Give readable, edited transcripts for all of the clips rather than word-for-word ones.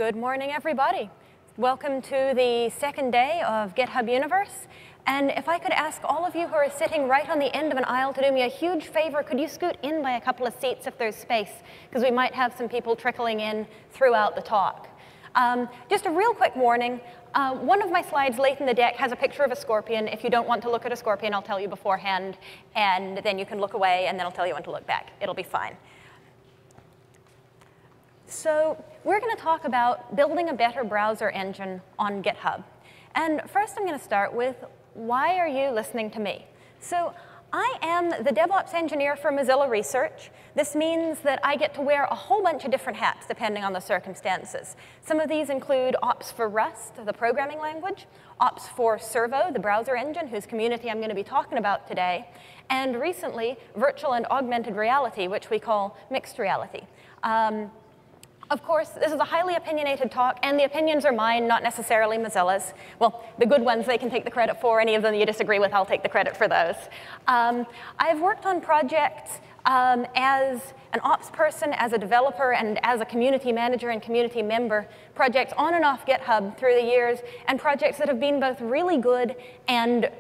Good morning, everybody. Welcome to the second day of GitHub Universe. And if I could ask all of you who are sitting right on the end of an aisle to do me a huge favor, could you scoot in by a couple of seats if there's space? Because we might have some people trickling in throughout the talk. Just a real quick warning. One of my slides late in the deck has a picture of a scorpion. If you don't want to look at a scorpion, I'll tell you beforehand, and then you can look away, and then I'll tell you when to look back. It'll be fine. So we're going to talk about building a better browser engine on GitHub. And first, I'm going to start with, why are you listening to me? So I am the DevOps engineer for Mozilla Research. This means that I get to wear a whole bunch of different hats depending on the circumstances. Some of these include ops for Rust, the programming language, ops for Servo, the browser engine, whose community I'm going to be talking about today, and recently, virtual and augmented reality, which we call mixed reality. Of course, this is a highly opinionated talk, and the opinions are mine, not necessarily Mozilla's. Well, the good ones they can take the credit for. Any of them you disagree with, I'll take the credit for those. I've worked on projects as an ops person, as a developer, and as a community manager and community member, projects on and off GitHub through the years, and projects that have been both really good and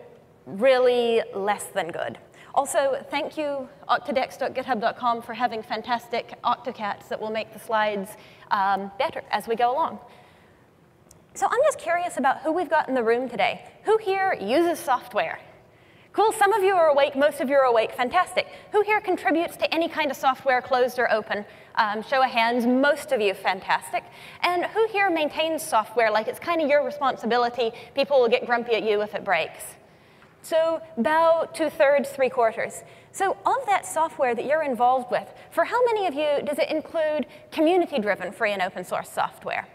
really less than good. Also, thank you, octadex.github.com, for having fantastic Octocats that will make the slides better as we go along. So I'm just curious about who we've got in the room today. Who here uses software? Cool, some of you are awake, most of you are awake, fantastic. Who here contributes to any kind of software, closed or open? Show of hands, most of you, fantastic. And who here maintains software like it's kind of your responsibility? People will get grumpy at you if it breaks. So about 2/3, 3/4. So of that software that you're involved with, for how many of you does it include community-driven free and open source software?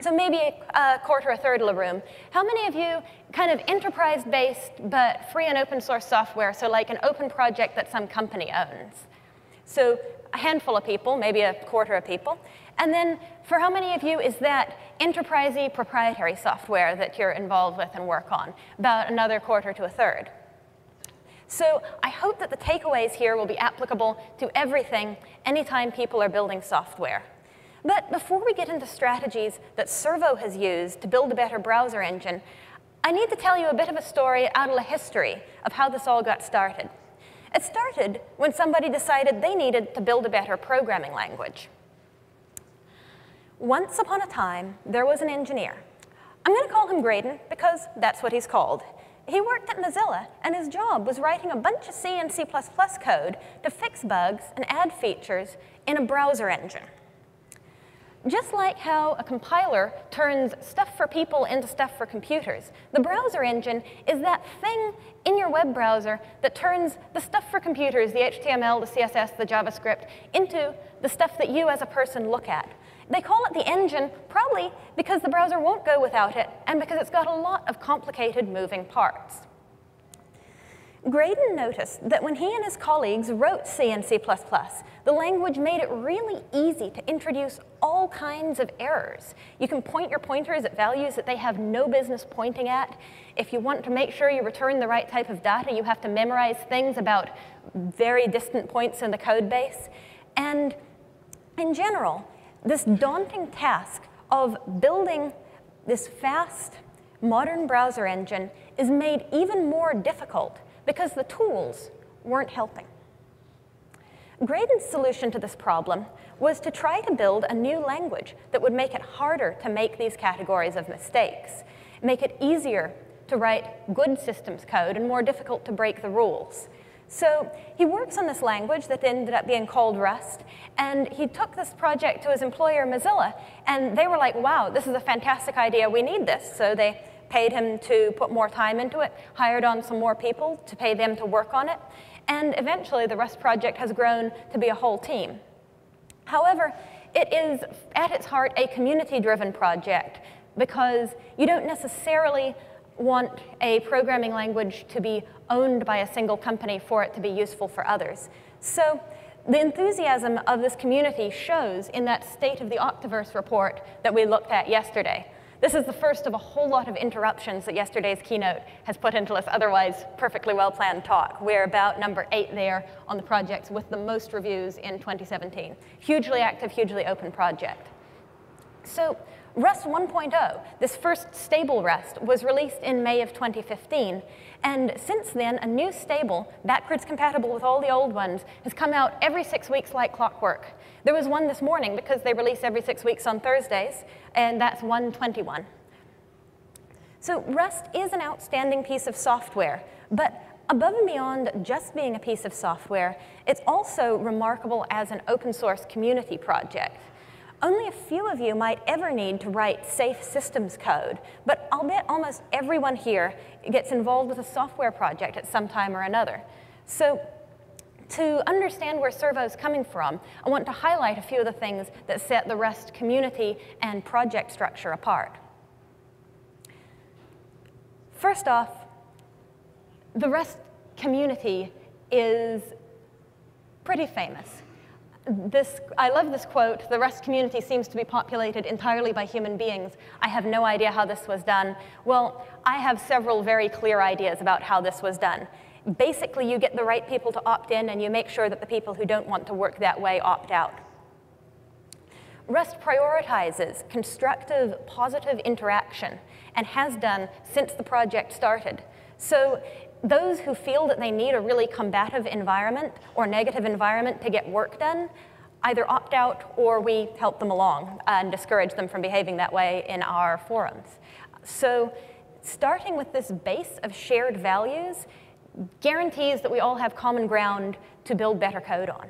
So maybe a quarter, a third of the room. How many of you kind of enterprise-based but free and open source software, so like an open project that some company owns? So a handful of people, maybe a quarter of people. And then for how many of you is that enterprise-y proprietary software that you're involved with and work on? About another quarter to a third. So I hope that the takeaways here will be applicable to everything anytime people are building software. But before we get into strategies that Servo has used to build a better browser engine, I need to tell you a bit of a story out of the history of how this all got started. It started when somebody decided they needed to build a better programming language. Once upon a time, there was an engineer. I'm going to call him Graydon because that's what he's called. He worked at Mozilla, and his job was writing a bunch of C and C++ code to fix bugs and add features in a browser engine. Just like how a compiler turns stuff for people into stuff for computers, the browser engine is that thing in your web browser that turns the stuff for computers, the HTML, the CSS, the JavaScript, into the stuff that you as a person look at. They call it the engine probably because the browser won't go without it and because it's got a lot of complicated moving parts. Graydon noticed that when he and his colleagues wrote C and C++, the language made it really easy to introduce all kinds of errors. You can point your pointers at values that they have no business pointing at. If you want to make sure you return the right type of data, you have to memorize things about very distant points in the code base. And in general, this daunting task of building this fast, modern browser engine is made even more difficult because the tools weren't helping. Graydon's solution to this problem was to try to build a new language that would make it harder to make these categories of mistakes, make it easier to write good systems code and more difficult to break the rules. So he works on this language that ended up being called Rust, and he took this project to his employer, Mozilla, and they were like, wow, this is a fantastic idea, we need this. So they paid him to put more time into it, hired on some more people to pay them to work on it, and eventually the Rust project has grown to be a whole team. However, it is at its heart a community-driven project because you don't necessarily want a programming language to be owned by a single company for it to be useful for others. So the enthusiasm of this community shows in that State of the Octaverse report that we looked at yesterday. This is the first of a whole lot of interruptions that yesterday's keynote has put into this otherwise perfectly well-planned talk. We're about number 8 there on the projects with the most reviews in 2017. Hugely active, hugely open project. So Rust 1.0, this first stable Rust, was released in May of 2015. And since then, a new stable, backwards compatible with all the old ones, has come out every 6 weeks like clockwork. There was one this morning because they release every 6 weeks on Thursdays, and that's 1.21. So Rust is an outstanding piece of software, but above and beyond just being a piece of software, it's also remarkable as an open source community project. Only a few of you might ever need to write safe systems code, but I'll bet almost everyone here gets involved with a software project at some time or another. So to understand where Servo's coming from, I want to highlight a few of the things that set the Rust community and project structure apart. First off, the Rust community is pretty famous. I love this quote: "The Rust community seems to be populated entirely by human beings. I have no idea how this was done." Well, I have several very clear ideas about how this was done. Basically, you get the right people to opt in, and you make sure that the people who don't want to work that way opt out. Rust prioritizes constructive, positive interaction, and has done since the project started. So those who feel that they need a really combative environment or negative environment to get work done either opt out, or we help them along and discourage them from behaving that way in our forums. So starting with this base of shared values guarantees that we all have common ground to build better code on.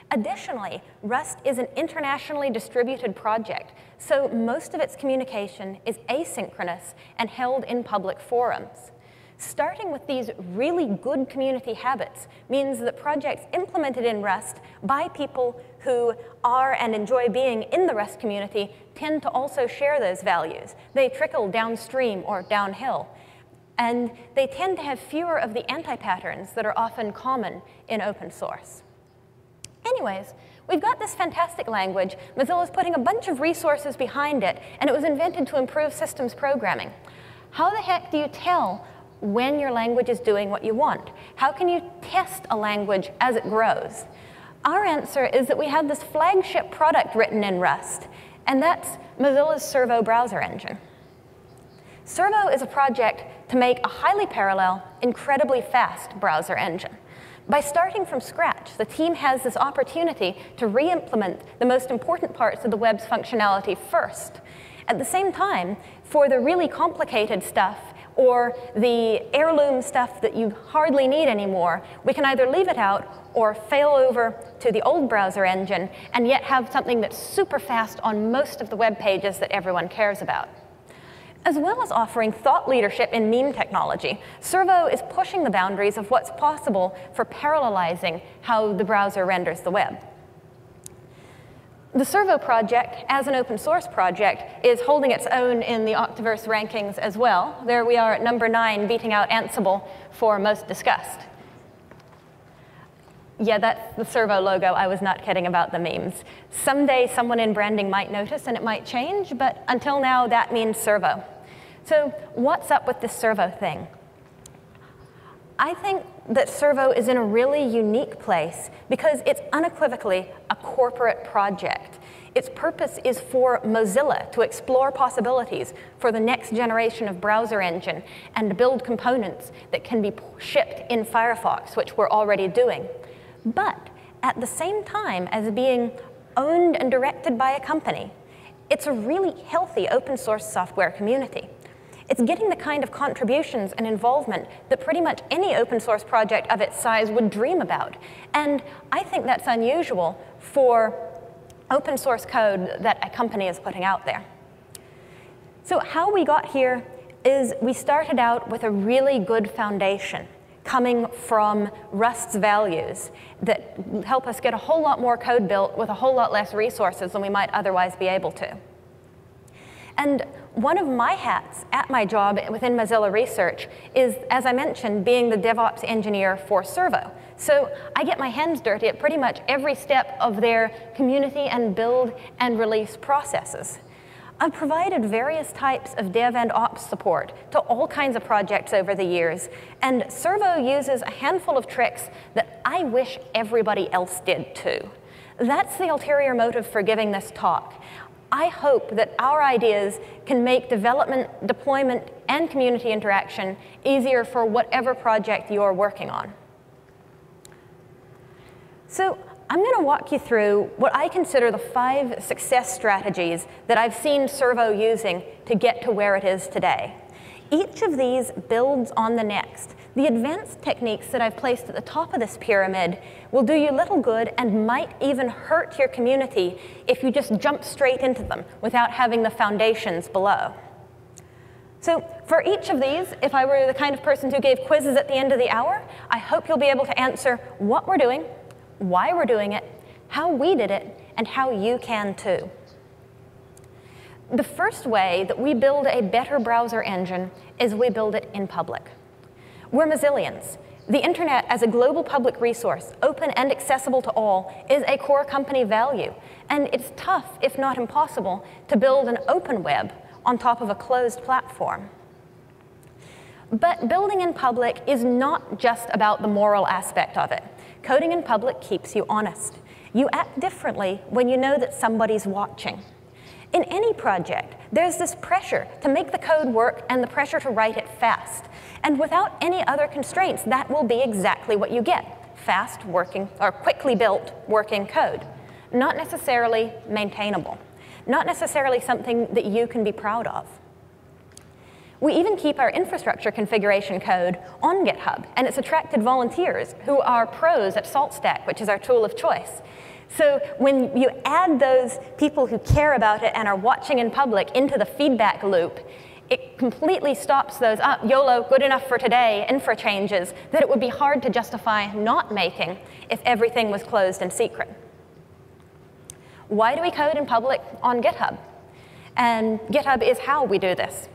Additionally, Rust is an internationally distributed project, so most of its communication is asynchronous and held in public forums. Starting with these really good community habits means that projects implemented in Rust by people who are and enjoy being in the Rust community tend to also share those values. They trickle downstream or downhill. And they tend to have fewer of the anti-patterns that are often common in open source. Anyways, we've got this fantastic language. Mozilla's putting a bunch of resources behind it, and it was invented to improve systems programming. How the heck do you tell when your language is doing what you want? How can you test a language as it grows? Our answer is that we have this flagship product written in Rust, and that's Mozilla's Servo browser engine. Servo is a project to make a highly parallel, incredibly fast browser engine. By starting from scratch, the team has this opportunity to re-implement the most important parts of the web's functionality first. At the same time, for the really complicated stuff or the heirloom stuff that you hardly need anymore, we can either leave it out or fail over to the old browser engine and yet have something that's super fast on most of the web pages that everyone cares about. As well as offering thought leadership in meme technology, Servo is pushing the boundaries of what's possible for parallelizing how the browser renders the web. The Servo project, as an open source project, is holding its own in the Octaverse rankings as well. There we are at number 9, beating out Ansible for most discussed. Yeah, that's the Servo logo. I was not kidding about the memes. Someday, someone in branding might notice and it might change, but until now, that means Servo. So what's up with this Servo thing? I think that Servo is in a really unique place because it's unequivocally a corporate project. Its purpose is for Mozilla to explore possibilities for the next generation of browser engine and to build components that can be shipped in Firefox, which we're already doing. But at the same time as being owned and directed by a company, it's a really healthy open source software community. It's getting the kind of contributions and involvement that pretty much any open source project of its size would dream about. And I think that's unusual for open source code that a company is putting out there. So how we got here is we started out with a really good foundation coming from Rust's values that help us get a whole lot more code built with a whole lot less resources than we might otherwise be able to. And one of my hats at my job within Mozilla Research is, as I mentioned, being the DevOps engineer for Servo. So I get my hands dirty at pretty much every step of their community and build and release processes. I've provided various types of dev and ops support to all kinds of projects over the years, and Servo uses a handful of tricks that I wish everybody else did too. That's the ulterior motive for giving this talk. I hope that our ideas can make development, deployment, and community interaction easier for whatever project you're working on. So I'm going to walk you through what I consider the 5 success strategies that I've seen Servo using to get to where it is today. Each of these builds on the next. The advanced techniques that I've placed at the top of this pyramid will do you little good and might even hurt your community if you just jump straight into them without having the foundations below. So for each of these, if I were the kind of person who gave quizzes at the end of the hour, I hope you'll be able to answer what we're doing, why we're doing it, how we did it, and how you can too. The first way that we build a better browser engine is we build it in public. We're Mozillians. The internet as a global public resource, open and accessible to all, is a core company value. And it's tough, if not impossible, to build an open web on top of a closed platform. But building in public is not just about the moral aspect of it. Coding in public keeps you honest. You act differently when you know that somebody's watching. In any project, there's this pressure to make the code work and the pressure to write it fast. And without any other constraints, that will be exactly what you get: fast working, or quickly built working code. Not necessarily maintainable. Not necessarily something that you can be proud of. We even keep our infrastructure configuration code on GitHub, and it's attracted volunteers who are pros at SaltStack, which is our tool of choice. So when you add those people who care about it and are watching in public into the feedback loop, it completely stops those YOLO, good enough for today, infra changes that it would be hard to justify not making if everything was closed and secret. Why do we code in public on GitHub? And GitHub is how we do this.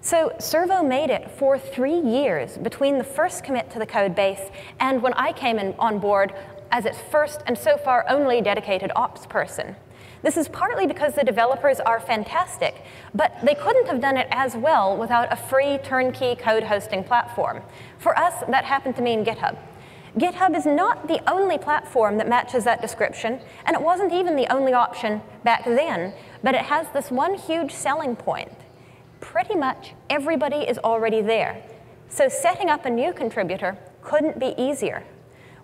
So Servo made it for 3 years between the first commit to the code base and when I came on board as its first and so far only dedicated ops person. This is partly because the developers are fantastic, but they couldn't have done it as well without a free turnkey code hosting platform. For us, that happened to mean GitHub. GitHub is not the only platform that matches that description, and it wasn't even the only option back then, but it has this one huge selling point. Pretty much everybody is already there. So setting up a new contributor couldn't be easier.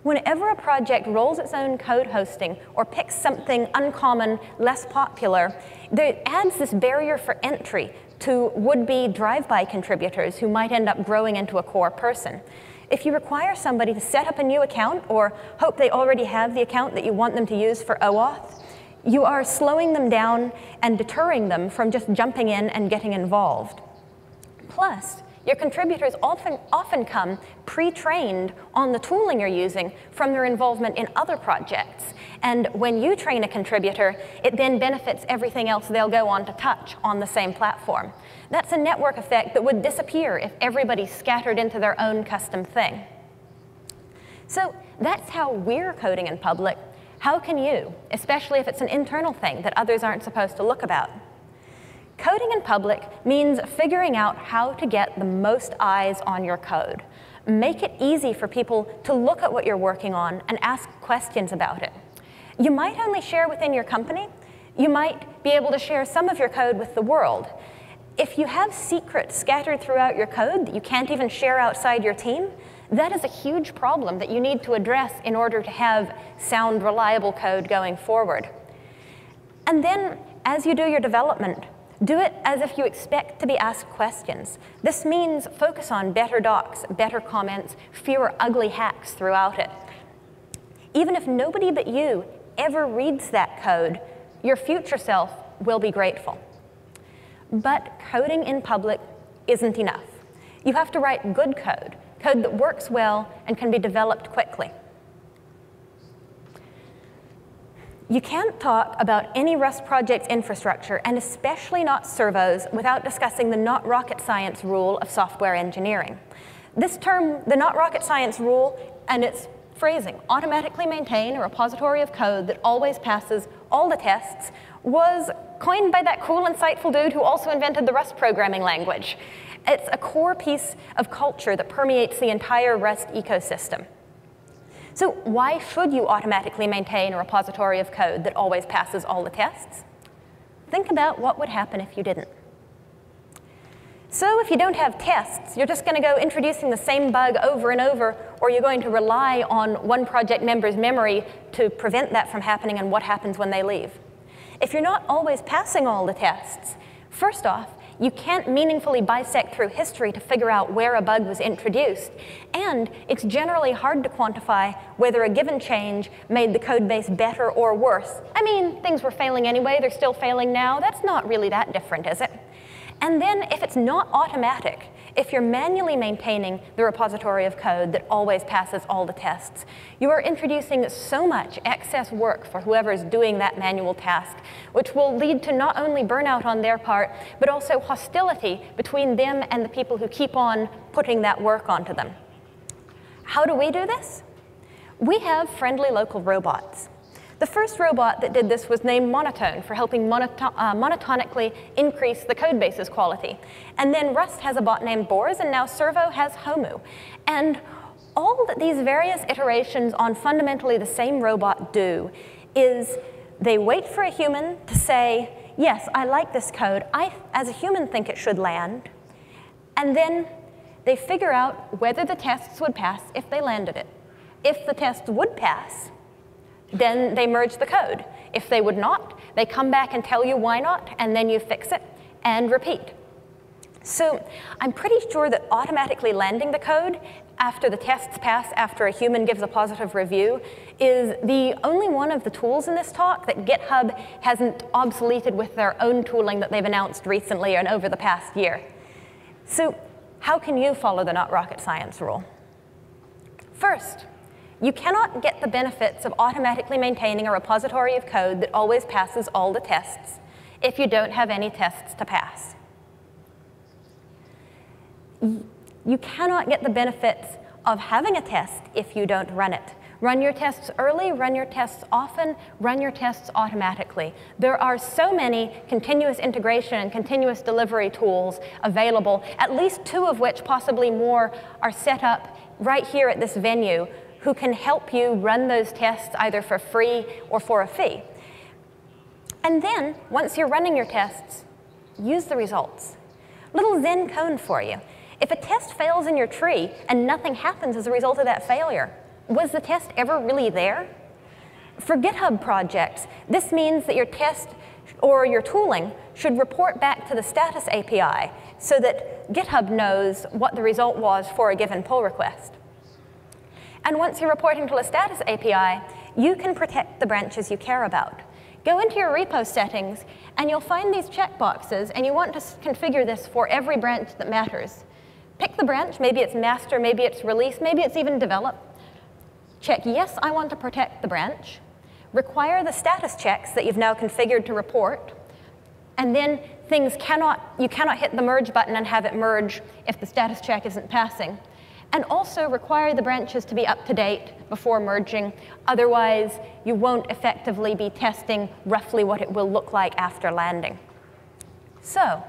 Whenever a project rolls its own code hosting or picks something uncommon, less popular, it adds this barrier for entry to would-be drive-by contributors who might end up growing into a core person. If you require somebody to set up a new account or hope they already have the account that you want them to use for OAuth, you are slowing them down and deterring them from just jumping in and getting involved. Plus, your contributors often come pre-trained on the tooling you're using from their involvement in other projects. And when you train a contributor, it then benefits everything else they'll go on to touch on the same platform. That's a network effect that would disappear if everybody scattered into their own custom thing. So that's how we're coding in public. How can you, especially if it's an internal thing that others aren't supposed to look about? Coding in public means figuring out how to get the most eyes on your code. Make it easy for people to look at what you're working on and ask questions about it. You might only share within your company. You might be able to share some of your code with the world. If you have secrets scattered throughout your code that you can't even share outside your team, that is a huge problem that you need to address in order to have sound, reliable code going forward. And then, as you do your development, do it as if you expect to be asked questions. This means focus on better docs, better comments, fewer ugly hacks throughout it. Even if nobody but you ever reads that code, your future self will be grateful. But coding in public isn't enough. You have to write good code, code that works well and can be developed quickly. You can't talk about any Rust project's infrastructure, and especially not Servo's, without discussing the not rocket science rule of software engineering. This term, the not rocket science rule, and its phrasing, automatically maintain a repository of code that always passes all the tests, was coined by that cool, insightful dude who also invented the Rust programming language. It's a core piece of culture that permeates the entire Rust ecosystem. So why should you automatically maintain a repository of code that always passes all the tests? think about what would happen if you didn't. So if you don't have tests, you're just going to go introducing the same bug over and over, or you're going to rely on one project member's memory to prevent that from happening and what happens when they leave. If you're not always passing all the tests, first off, you can't meaningfully bisect through history to figure out where a bug was introduced, and it's generally hard to quantify whether a given change made the code base better or worse. I mean, things were failing anyway, they're still failing now. That's not really that different, is it? And then if it's not automatic, if you're manually maintaining the repository of code that always passes all the tests, you are introducing so much excess work for whoever's doing that manual task, which will lead to not only burnout on their part, but also hostility between them and the people who keep on putting that work onto them. How do we do this? We have friendly local robots. The first robot that did this was named Monotone for helping monotonically increase the code base's quality. And then Rust has a bot named Bors, and now Servo has Homu. And all that these various iterations on fundamentally the same robot do is they wait for a human to say, yes, I like this code. I, as a human, think it should land. And then they figure out whether the tests would pass if they landed it. If the tests would pass, then they merge the code. If they would not, they come back and tell you why not, and then you fix it and repeat. So I'm pretty sure that automatically landing the code after the tests pass, after a human gives a positive review, is the only one of the tools in this talk that GitHub hasn't obsoleted with their own tooling that they've announced recently and over the past year. So how can you follow the not rocket science rule? First, you cannot get the benefits of automatically maintaining a repository of code that always passes all the tests if you don't have any tests to pass. You cannot get the benefits of having a test if you don't run it. Run your tests early, run your tests often, run your tests automatically. There are so many continuous integration and continuous delivery tools available, at least 2 of which, possibly more, are set up right here at this venue, who can help you run those tests either for free or for a fee. And then, once you're running your tests, use the results. Little Zen cone for you. If a test fails in your tree and nothing happens as a result of that failure, was the test ever really there? For GitHub projects, this means that your test or your tooling should report back to the status API so that GitHub knows what the result was for a given pull request. And once you're reporting to a status API, you can protect the branches you care about. Go into your repo settings, and you'll find these checkboxes, and you want to configure this for every branch that matters. Pick the branch, maybe it's master, maybe it's release, maybe it's even develop. Check, yes, I want to protect the branch. Require the status checks that you've now configured to report. And then you cannot hit the merge button and have it merge if the status check isn't passing. And also require the branches to be up to date before merging. Otherwise, you won't effectively be testing roughly what it will look like after landing. So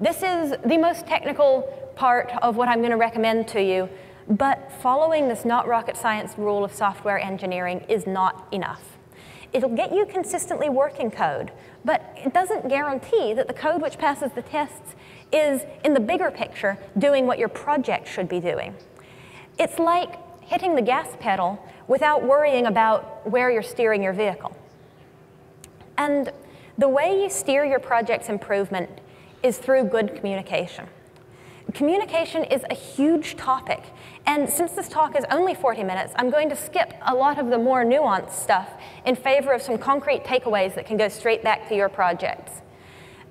this is the most technical part of what I'm going to recommend to you. But following this not rocket science rule of software engineering is not enough. It'll get you consistently working code, but it doesn't guarantee that the code which passes the tests is, in the bigger picture, doing what your project should be doing. It's like hitting the gas pedal without worrying about where you're steering your vehicle. And the way you steer your project's improvement is through good communication. Communication is a huge topic, and since this talk is only 40 minutes, I'm going to skip a lot of the more nuanced stuff in favor of some concrete takeaways that can go straight back to your projects.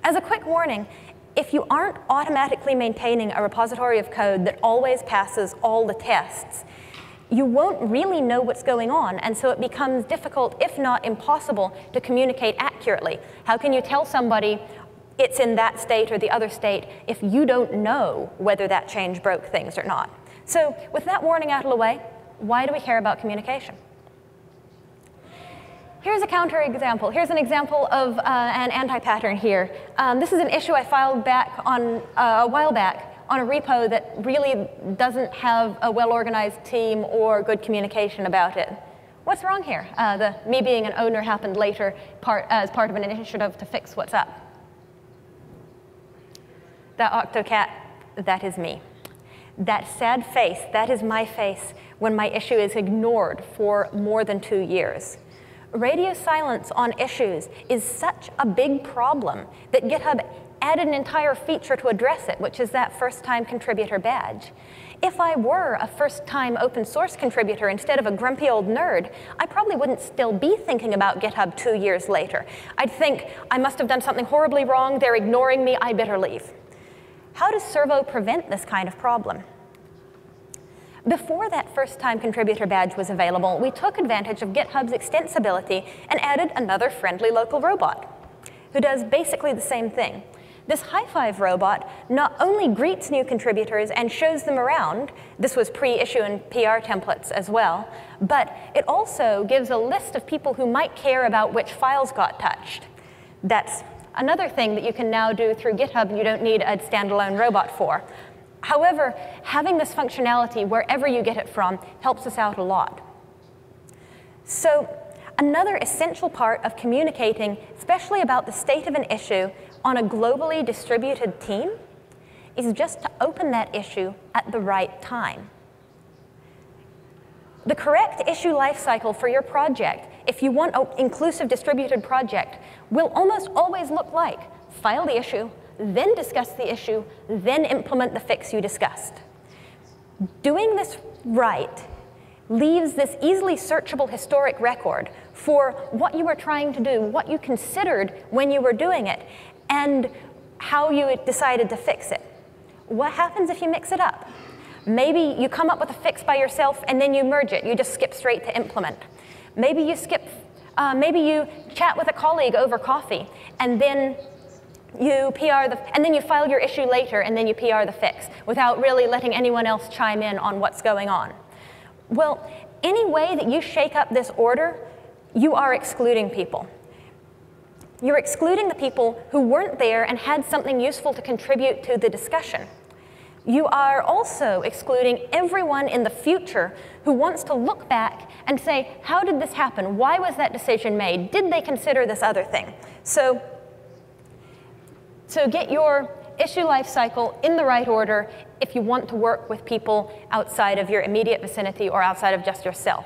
As a quick warning, if you aren't automatically maintaining a repository of code that always passes all the tests, you won't really know what's going on, and so it becomes difficult, if not impossible, to communicate accurately. How can you tell somebody it's in that state or the other state if you don't know whether that change broke things or not? So with that warning out of the way, why do we care about communication? Here's a counterexample. Here's an example of an anti-pattern here. This is an issue I filed back on a while back on a repo that really doesn't have a well-organized team or good communication about it. what's wrong here? Me being an owner happened later as part of an initiative to fix what's up. That Octocat, that is me. That sad face, that is my face when my issue is ignored for more than 2 years. Radio silence on issues is such a big problem that GitHub added an entire feature to address it, which is that first-time contributor badge. If I were a first-time open source contributor instead of a grumpy old nerd, I probably wouldn't still be thinking about GitHub 2 years later. I'd think, I must have done something horribly wrong, they're ignoring me, I better leave. How does Servo prevent this kind of problem? Before that first-time contributor badge was available, we took advantage of GitHub's extensibility and added another friendly local robot who does basically the same thing. This high-five robot not only greets new contributors and shows them around, this was pre-issue and PR templates as well, but it also gives a list of people who might care about which files got touched. That's another thing that you can now do through GitHub and you don't need a standalone robot for. However, having this functionality wherever you get it from helps us out a lot. So another essential part of communicating, especially about the state of an issue on a globally distributed team, is just to open that issue at the right time. The correct issue lifecycle for your project, if you want an inclusive distributed project, will almost always look like file the issue, then discuss the issue, then implement the fix you discussed. Doing this right leaves this easily searchable historic record for what you were trying to do, what you considered when you were doing it, and how you decided to fix it. What happens if you mix it up? Maybe you come up with a fix by yourself and then you merge it. You just skip straight to implement. Maybe you chat with a colleague over coffee and then you file your issue later and then you PR the fix without really letting anyone else chime in on what's going on. Well, any way that you shake up this order, you are excluding people. You're excluding the people who weren't there and had something useful to contribute to the discussion. You are also excluding everyone in the future who wants to look back and say, how did this happen? Why was that decision made? Did they consider this other thing? So get your issue life cycle in the right order if you want to work with people outside of your immediate vicinity or outside of just yourself.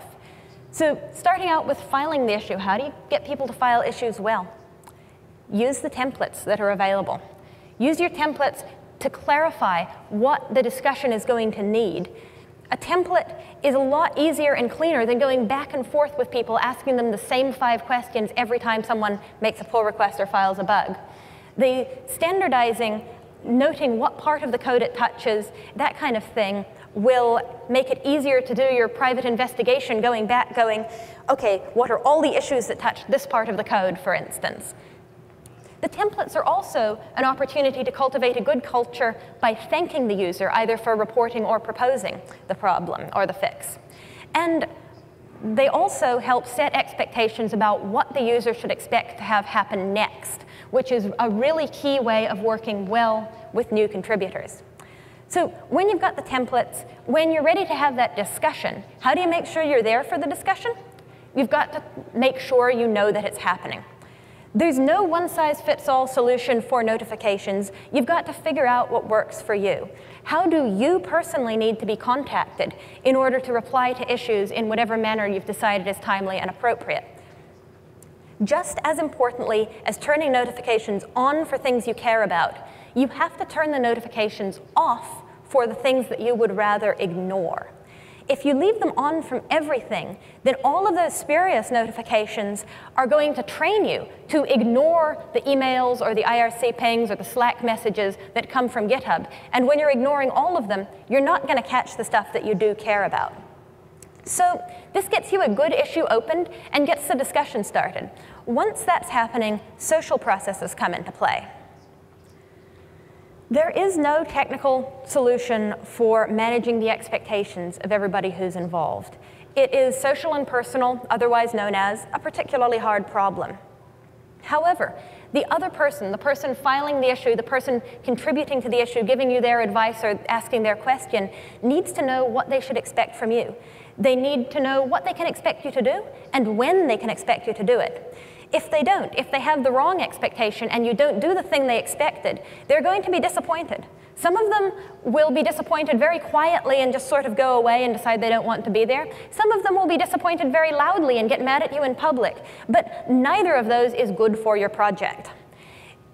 So starting out with filing the issue, how do you get people to file issues well? Use the templates that are available. Use your templates to clarify what the discussion is going to need. A template is a lot easier and cleaner than going back and forth with people asking them the same 5 questions every time someone makes a pull request or files a bug. The standardizing, noting what part of the code it touches, that kind of thing, will make it easier to do your private investigation going back, going, okay, what are all the issues that touch this part of the code, for instance? The templates are also an opportunity to cultivate a good culture by thanking the user, either for reporting or proposing the problem or the fix. And they also help set expectations about what the user should expect to have happen next, which is a really key way of working well with new contributors. So when you've got the templates, when you're ready to have that discussion, how do you make sure you're there for the discussion? You've got to make sure you know that it's happening. There's no one-size-fits-all solution for notifications. You've got to figure out what works for you. How do you personally need to be contacted in order to reply to issues in whatever manner you've decided is timely and appropriate? Just as importantly as turning notifications on for things you care about, you have to turn the notifications off for the things that you would rather ignore. If you leave them on from everything, then all of those spurious notifications are going to train you to ignore the emails or the IRC pings or the Slack messages that come from GitHub. And when you're ignoring all of them, you're not going to catch the stuff that you do care about. So this gets you a good issue opened and gets the discussion started. Once that's happening, social processes come into play. There is no technical solution for managing the expectations of everybody who's involved. It is social and personal, otherwise known as a particularly hard problem. However, the other person, the person filing the issue, the person contributing to the issue, giving you their advice or asking their question, needs to know what they should expect from you. They need to know what they can expect you to do and when they can expect you to do it. If they don't, if they have the wrong expectation and you don't do the thing they expected, they're going to be disappointed. Some of them will be disappointed very quietly and just sort of go away and decide they don't want to be there. Some of them will be disappointed very loudly and get mad at you in public. But neither of those is good for your project.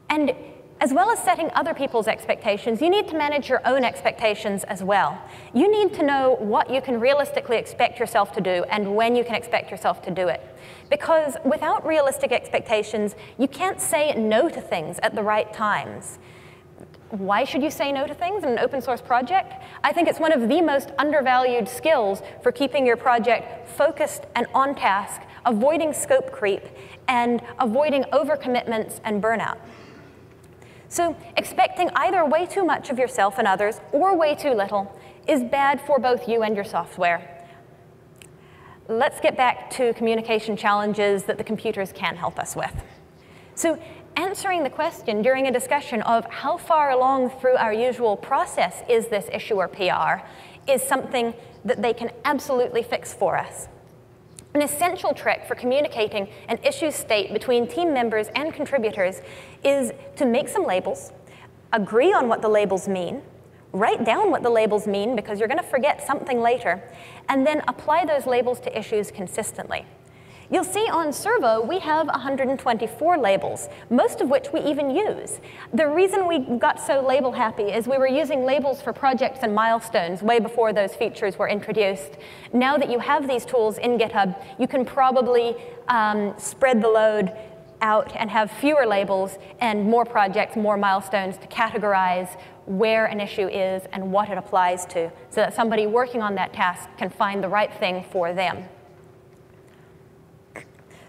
And as well as setting other people's expectations, you need to manage your own expectations as well. You need to know what you can realistically expect yourself to do and when you can expect yourself to do it. Because without realistic expectations, you can't say no to things at the right times. Why should you say no to things in an open source project? I think it's one of the most undervalued skills for keeping your project focused and on task, avoiding scope creep, and avoiding overcommitments and burnout. So expecting either way too much of yourself and others or way too little is bad for both you and your software. Let's get back to communication challenges that the computers can help us with. So answering the question during a discussion of how far along through our usual process is this issue or PR is something that they can absolutely fix for us. An essential trick for communicating an issue state between team members and contributors is to make some labels, agree on what the labels mean, write down what the labels mean because you're going to forget something later, and then apply those labels to issues consistently. You'll see on Servo we have 124 labels, most of which we even use. The reason we got so label happy is we were using labels for projects and milestones way before those features were introduced. Now that you have these tools in GitHub, you can probably spread the load out and have fewer labels and more projects, more milestones to categorize where an issue is and what it applies to, so that somebody working on that task can find the right thing for them.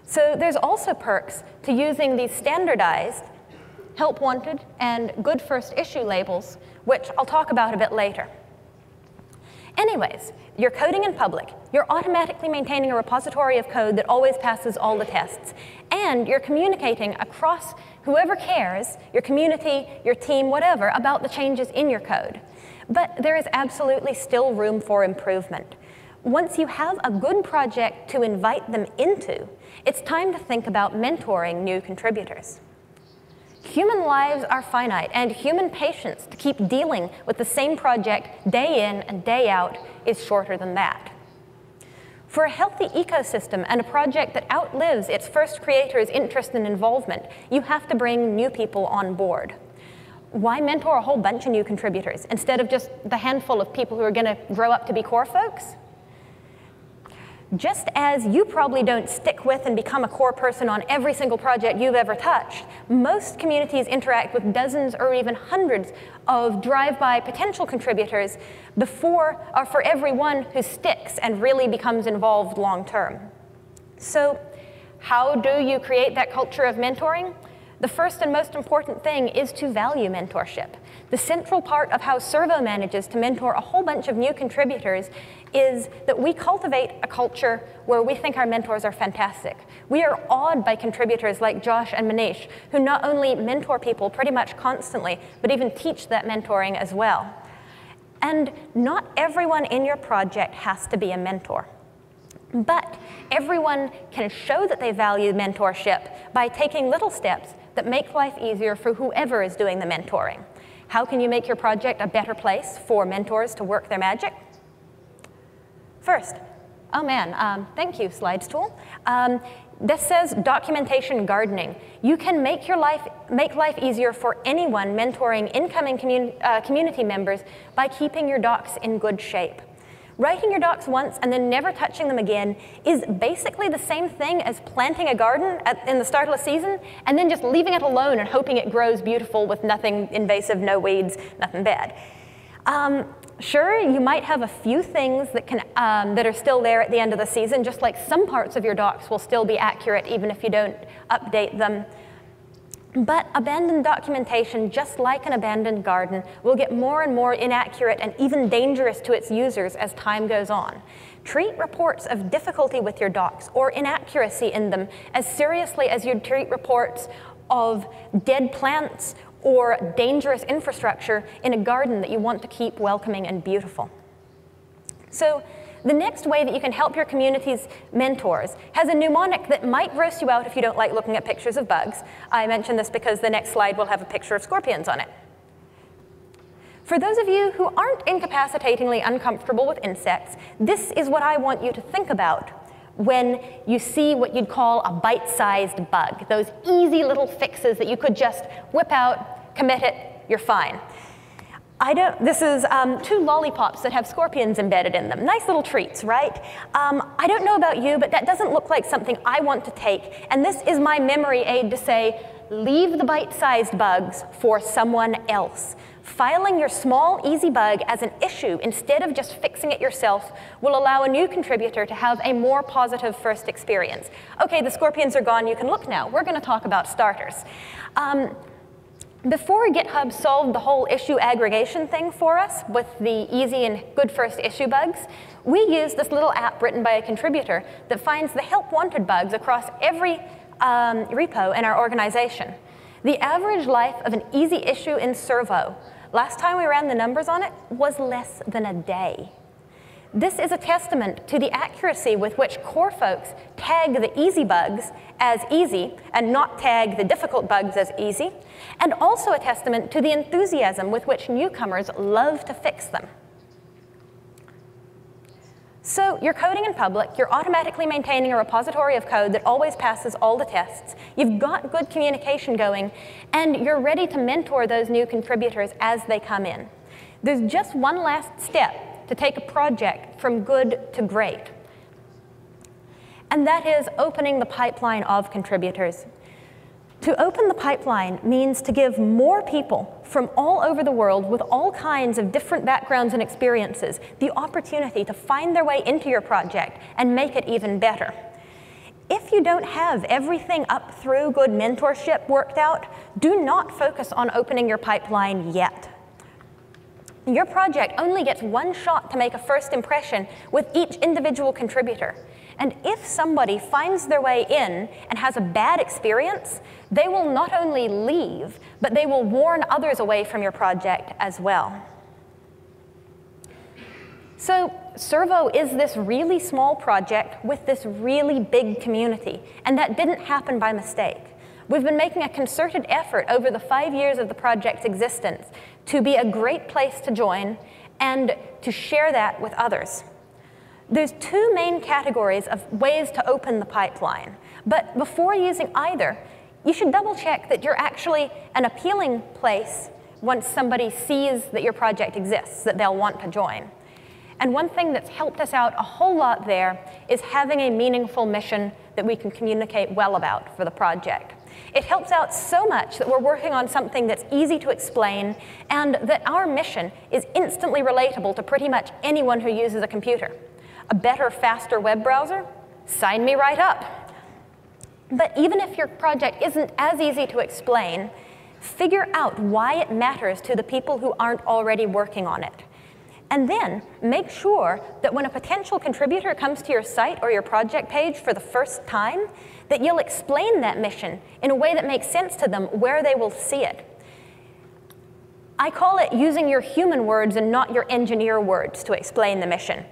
So there's also perks to using these standardized help wanted and good first issue labels, which I'll talk about a bit later. Anyways, you're coding in public, you're automatically maintaining a repository of code that always passes all the tests, and you're communicating across whoever cares, your community, your team, whatever, about the changes in your code. But there is absolutely still room for improvement. Once you have a good project to invite them into, it's time to think about mentoring new contributors. Human lives are finite, and human patience to keep dealing with the same project day in and day out is shorter than that. For a healthy ecosystem and a project that outlives its first creator's interest and involvement, you have to bring new people on board. Why mentor a whole bunch of new contributors instead of just the handful of people who are going to grow up to be core folks? Just as you probably don't stick with and become a core person on every single project you've ever touched, most communities interact with dozens or even hundreds of drive-by potential contributors for every one who sticks and really becomes involved long-term. So how do you create that culture of mentoring? The first and most important thing is to value mentorship. The central part of how Servo manages to mentor a whole bunch of new contributors is that we cultivate a culture where we think our mentors are fantastic. We are awed by contributors like Josh and Manish, who not only mentor people pretty much constantly, but even teach that mentoring as well. And not everyone in your project has to be a mentor. But everyone can show that they value mentorship by taking little steps that make life easier for whoever is doing the mentoring. How can you make your project a better place for mentors to work their magic? First, oh man, thank you, Slides tool. This says documentation gardening. You can make life easier for anyone mentoring incoming community members by keeping your docs in good shape. Writing your docs once and then never touching them again is basically the same thing as planting a garden in the start of the season and then just leaving it alone and hoping it grows beautiful with nothing invasive, no weeds, nothing bad. Sure, you might have a few things that are still there at the end of the season, just like some parts of your docs will still be accurate even if you don't update them. But abandoned documentation, just like an abandoned garden, will get more and more inaccurate and even dangerous to its users as time goes on. Treat reports of difficulty with your docs or inaccuracy in them as seriously as you'd treat reports of dead plants or dangerous infrastructure in a garden that you want to keep welcoming and beautiful. So the next way that you can help your community's mentors has a mnemonic that might gross you out if you don't like looking at pictures of bugs. I mention this because the next slide will have a picture of scorpions on it. For those of you who aren't incapacitatingly uncomfortable with insects, this is what I want you to think about when you see what you'd call a bite-sized bug, those easy little fixes that you could just whip out, commit it, you're fine. This is 2 lollipops that have scorpions embedded in them. Nice little treats, right? I don't know about you, but that doesn't look like something I want to take. And this is my memory aid to say, leave the bite-sized bugs for someone else. Filing your small, easy bug as an issue instead of just fixing it yourself will allow a new contributor to have a more positive first experience. Okay, the scorpions are gone, you can look now. We're gonna talk about starters. Before GitHub solved the whole issue aggregation thing for us with the easy and good first issue bugs, we used this little app written by a contributor that finds the help wanted bugs across every repo in our organization. The average life of an easy issue in Servo, last time we ran the numbers on it, was less than a day. This is a testament to the accuracy with which core folks tag the easy bugs as easy and not tag the difficult bugs as easy, and also a testament to the enthusiasm with which newcomers love to fix them. So you're coding in public, you're automatically maintaining a repository of code that always passes all the tests, you've got good communication going, and you're ready to mentor those new contributors as they come in. There's just one last step to take a project from good to great, and that is opening the pipeline of contributors. To open the pipeline means to give more people from all over the world with all kinds of different backgrounds and experiences the opportunity to find their way into your project and make it even better. If you don't have everything up through good mentorship worked out, do not focus on opening your pipeline yet. Your project only gets one shot to make a first impression with each individual contributor. And if somebody finds their way in and has a bad experience, they will not only leave, but they will warn others away from your project as well. So Servo is this really small project with this really big community, and that didn't happen by mistake. We've been making a concerted effort over the 5 years of the project's existence to be a great place to join and to share that with others. There's 2 main categories of ways to open the pipeline, but before using either, you should double check that you're actually an appealing place once somebody sees that your project exists, that they'll want to join. And one thing that's helped us out a whole lot there is having a meaningful mission that we can communicate well about for the project. It helps out so much that we're working on something that's easy to explain and that our mission is instantly relatable to pretty much anyone who uses a computer. A better, faster web browser? Sign me right up. But even if your project isn't as easy to explain, figure out why it matters to the people who aren't already working on it. And then make sure that when a potential contributor comes to your site or your project page for the first time, that you'll explain that mission in a way that makes sense to them where they will see it. I call it using your human words and not your engineer words to explain the mission.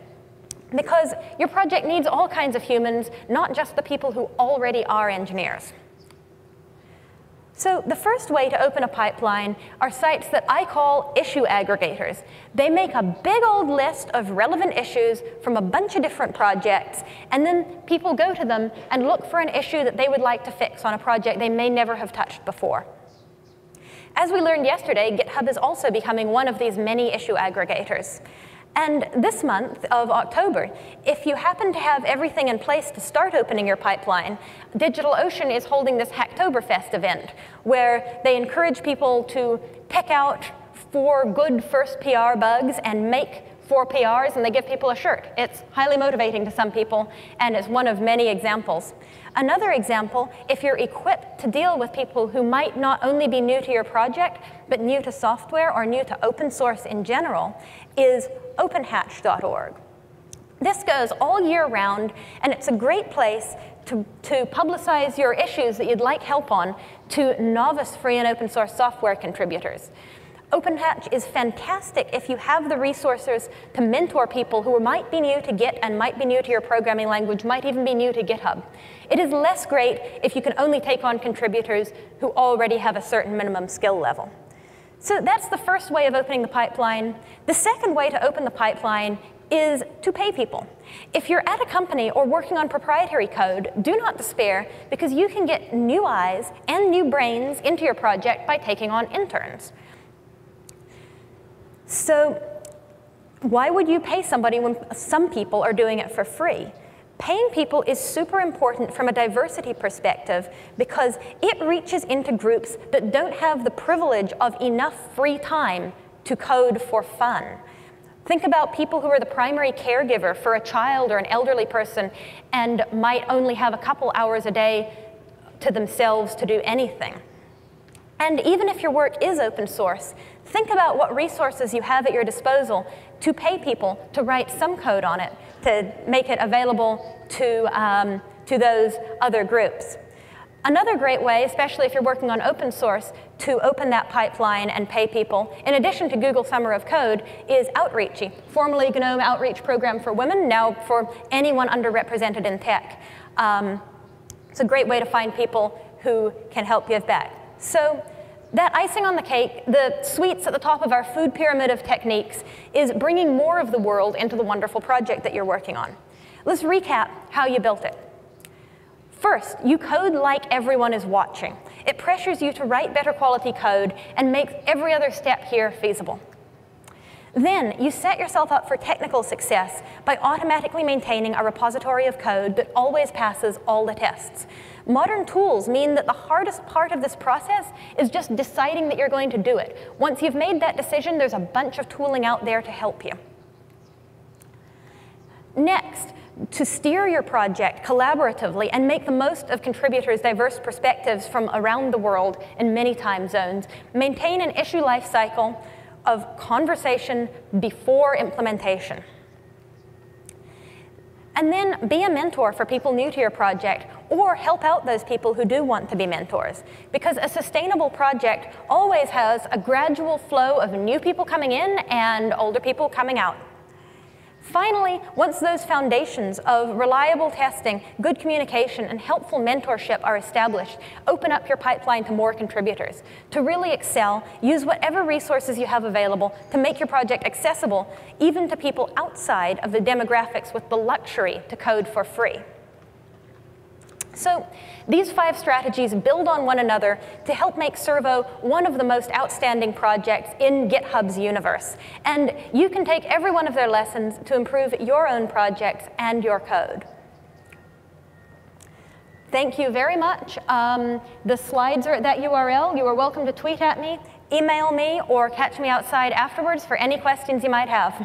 Because your project needs all kinds of humans, not just the people who already are engineers. So the first way to open a pipeline are sites that I call issue aggregators. They make a big old list of relevant issues from a bunch of different projects, and then people go to them and look for an issue that they would like to fix on a project they may never have touched before. As we learned yesterday, GitHub is also becoming one of these many issue aggregators. And this month of October, if you happen to have everything in place to start opening your pipeline, DigitalOcean is holding this Hacktoberfest event where they encourage people to pick out 4 good first PR bugs and make 4 PRs, and they give people a shirt. It's highly motivating to some people, and it's one of many examples. Another example, if you're equipped to deal with people who might not only be new to your project, but new to software or new to open source in general, is openhatch.org. This goes all year round, and it's a great place to publicize your issues that you'd like help on to novice free and open source software contributors. OpenHatch is fantastic if you have the resources to mentor people who might be new to Git and might be new to your programming language, might even be new to GitHub. It is less great if you can only take on contributors who already have a certain minimum skill level. So that's the first way of opening the pipeline. The second way to open the pipeline is to pay people. If you're at a company or working on proprietary code, do not despair, because you can get new eyes and new brains into your project by taking on interns. So why would you pay somebody when some people are doing it for free? Paying people is super important from a diversity perspective because it reaches into groups that don't have the privilege of enough free time to code for fun. Think about people who are the primary caregiver for a child or an elderly person and might only have a couple hours a day to themselves to do anything. And even if your work is open source, think about what resources you have at your disposal to pay people to write some code on it, to make it available to those other groups. Another great way, especially if you're working on open source, to open that pipeline and pay people, in addition to Google Summer of Code, is Outreachy, formerly GNOME Outreach Program for Women, now for anyone underrepresented in tech. It's a great way to find people who can help give back. So that icing on the cake, the sweets at the top of our food pyramid of techniques, is bringing more of the world into the wonderful project that you're working on. Let's recap how you built it. First, you code like everyone is watching. It pressures you to write better quality code and makes every other step here feasible. Then, you set yourself up for technical success by automatically maintaining a repository of code that always passes all the tests. Modern tools mean that the hardest part of this process is just deciding that you're going to do it. Once you've made that decision, there's a bunch of tooling out there to help you. Next, to steer your project collaboratively and make the most of contributors' diverse perspectives from around the world in many time zones, maintain an issue life cycle of conversation before implementation. And then be a mentor for people new to your project, or help out those people who do want to be mentors. Because a sustainable project always has a gradual flow of new people coming in and older people coming out. Finally, once those foundations of reliable testing, good communication, and helpful mentorship are established, open up your pipeline to more contributors. To really excel, use whatever resources you have available to make your project accessible, even to people outside of the demographics with the luxury to code for free. So these 5 strategies build on one another to help make Servo one of the most outstanding projects in GitHub's universe. And you can take every one of their lessons to improve your own projects and your code. Thank you very much. The slides are at that URL. You are welcome to tweet at me, email me, or catch me outside afterwards for any questions you might have.